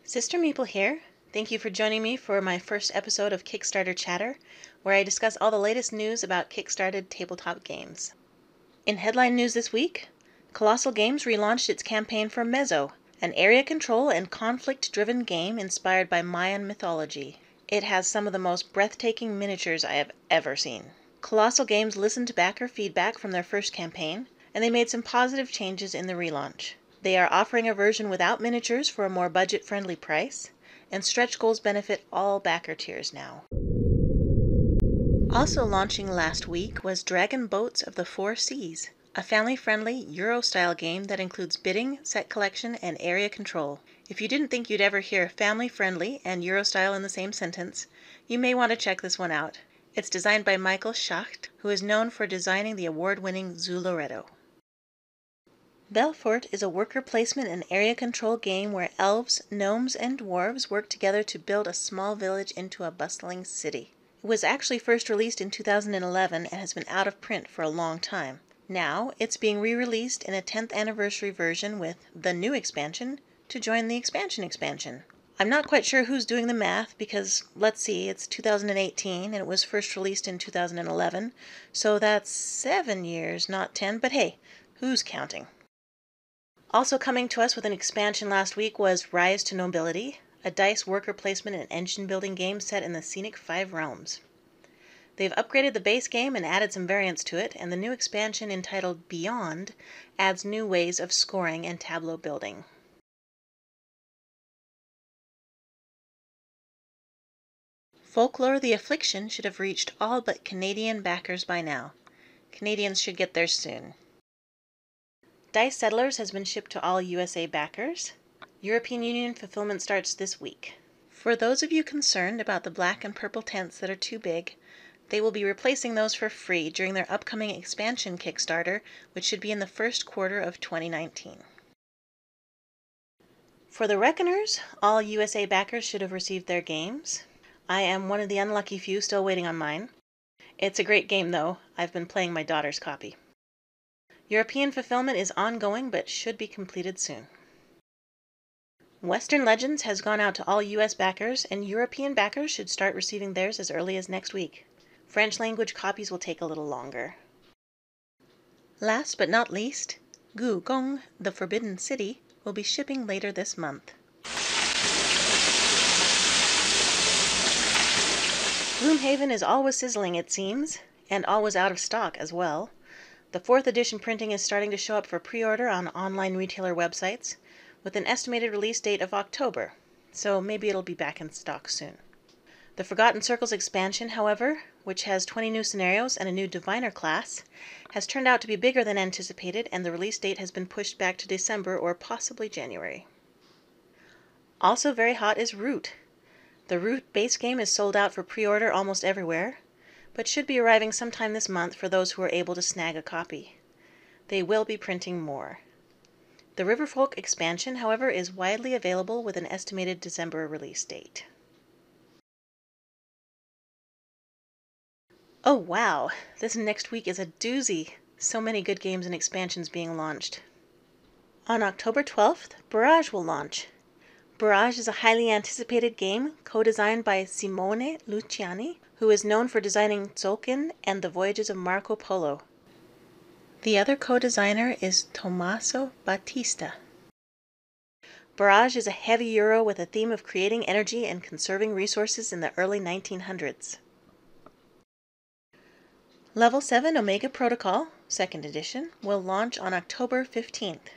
Sister Meeple here. Thank you for joining me for my first episode of Kickstarter Chatter, where I discuss all the latest news about Kickstarted tabletop games. In headline news this week, Colossal Games relaunched its campaign for Mezo, an area control and conflict-driven game inspired by Mayan mythology. It has some of the most breathtaking miniatures I have ever seen. Colossal Games listened to backer feedback from their first campaign, and they made some positive changes in the relaunch. They are offering a version without miniatures for a more budget-friendly price, and stretch goals benefit all backer tiers now. Also launching last week was Dragon Boats of the Four Seas, a family-friendly Euro-style game that includes bidding, set collection, and area control. If you didn't think you'd ever hear family-friendly and Euro-style in the same sentence, you may want to check this one out. It's designed by Michael Schacht, who is known for designing the award-winning Zoo Loretto. Belfort is a worker placement and area control game where elves, gnomes, and dwarves work together to build a small village into a bustling city. It was actually first released in 2011 and has been out of print for a long time. Now, it's being re-released in a 10th anniversary version with the new expansion to join the expansion. I'm not quite sure who's doing the math because, let's see, it's 2018 and it was first released in 2011, so that's 7 years, not 10, but hey, who's counting? Also coming to us with an expansion last week was Rise to Nobility, a dice worker placement and engine building game set in the scenic Five Realms. They've upgraded the base game and added some variants to it, and the new expansion entitled Beyond adds new ways of scoring and tableau building. Folklore the Affliction should have reached all but Canadian backers by now. Canadians should get theirs soon. Dice Settlers has been shipped to all USA backers. European Union fulfillment starts this week. For those of you concerned about the black and purple tents that are too big, they will be replacing those for free during their upcoming expansion Kickstarter, which should be in the first quarter of 2019. For the Reckoners, all USA backers should have received their games. I am one of the unlucky few still waiting on mine. It's a great game though. I've been playing my daughter's copy. European fulfillment is ongoing but should be completed soon. Western Legends has gone out to all US backers, and European backers should start receiving theirs as early as next week. French language copies will take a little longer. Last but not least, Gu Gong, the Forbidden City, will be shipping later this month. Gloomhaven is always sizzling, it seems, and always out of stock as well. The 4th edition printing is starting to show up for pre-order on online retailer websites, with an estimated release date of October, so maybe it'll be back in stock soon. The Forgotten Circles expansion, however, which has 20 new scenarios and a new diviner class, has turned out to be bigger than anticipated, and the release date has been pushed back to December or possibly January. Also very hot is Root. The Root base game is sold out for pre-order almost everywhere, but should be arriving sometime this month for those who are able to snag a copy. They will be printing more. The Riverfolk expansion, however, is widely available with an estimated December release date. Oh wow, this next week is a doozy. So many good games and expansions being launched. On October 12th, Barrage will launch. Barrage is a highly anticipated game co-designed by Simone Luciani, who is known for designing Tzolk'in and the Voyages of Marco Polo. The other co-designer is Tommaso Battista. Barrage is a heavy Euro with a theme of creating energy and conserving resources in the early 1900s. Level 7 Omega Protocol, 2nd edition, will launch on October 15th.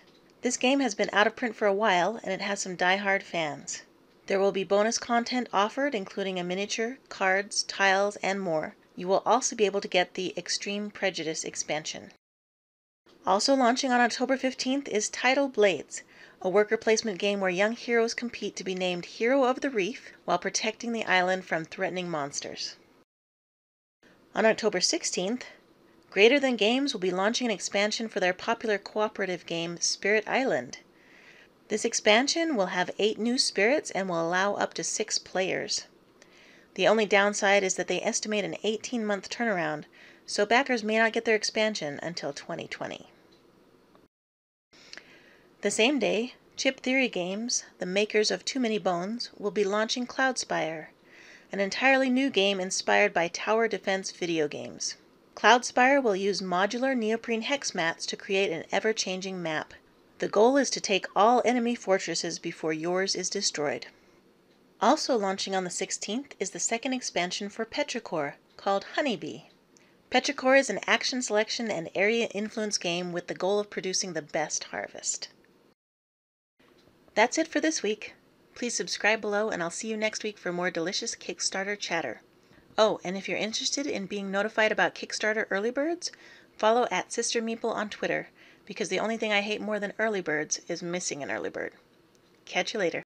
This game has been out of print for a while, and it has some die-hard fans. There will be bonus content offered, including a miniature, cards, tiles, and more. You will also be able to get the Extreme Prejudice expansion. Also launching on October 15th is Tidal Blades, a worker placement game where young heroes compete to be named Hero of the Reef while protecting the island from threatening monsters. On October 16th, Greater Than Games will be launching an expansion for their popular cooperative game Spirit Island. This expansion will have 8 new spirits and will allow up to 6 players. The only downside is that they estimate an 18-month turnaround, so backers may not get their expansion until 2020. The same day, Chip Theory Games, the makers of Too Many Bones, will be launching Cloudspire, an entirely new game inspired by tower defense video games. Cloudspire will use modular neoprene hex mats to create an ever-changing map. The goal is to take all enemy fortresses before yours is destroyed. Also launching on the 16th is the second expansion for Petrichor, called Honeybee. Petrichor is an action selection and area influence game with the goal of producing the best harvest. That's it for this week. Please subscribe below and I'll see you next week for more delicious Kickstarter chatter. Oh, and if you're interested in being notified about Kickstarter early birds, follow @SisterMeeple on Twitter, because the only thing I hate more than early birds is missing an early bird. Catch you later.